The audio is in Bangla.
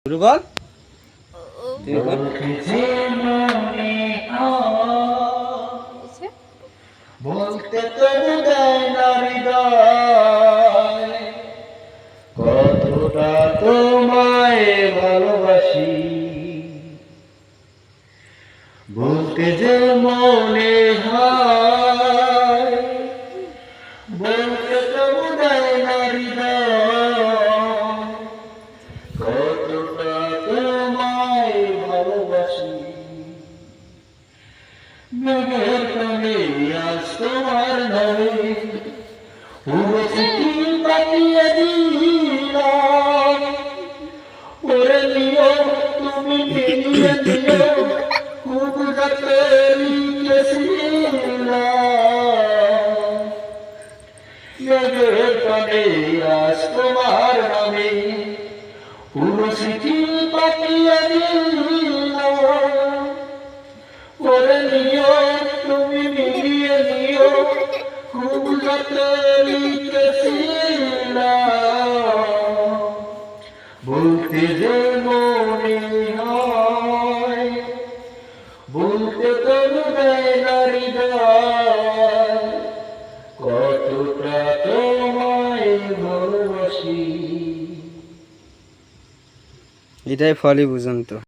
শুরু কর। বলতে তবু দেয় না হৃদয় কতটা তোমায় ভালোবাসি, বলতে যে মনে হয় বলতে তবু দেয় না হৃদয় কতটা তোমায় ভালোবাসি। মেঘের কোণে আজ তোমার নামে পুরো চিঠি পাঠিয়ে দিলাম, পড়ে নিও তুমি মিলিয়ে নিও খুব যাতে লিখেছিলাম। মেঘের কোণে আজ তোমার নামে পুরো চিঠি পাঠিয়ে দিলাম, পড়ে নিও তুমি মিলিয়ে নিও খুব যাতে লিখেছিলাম। বলতে যে মনে হয় বলতে তবু দেয় না হৃদয় কতটা তোমায় ভালোবাসি। এটাই ফলই বুঝুন তো।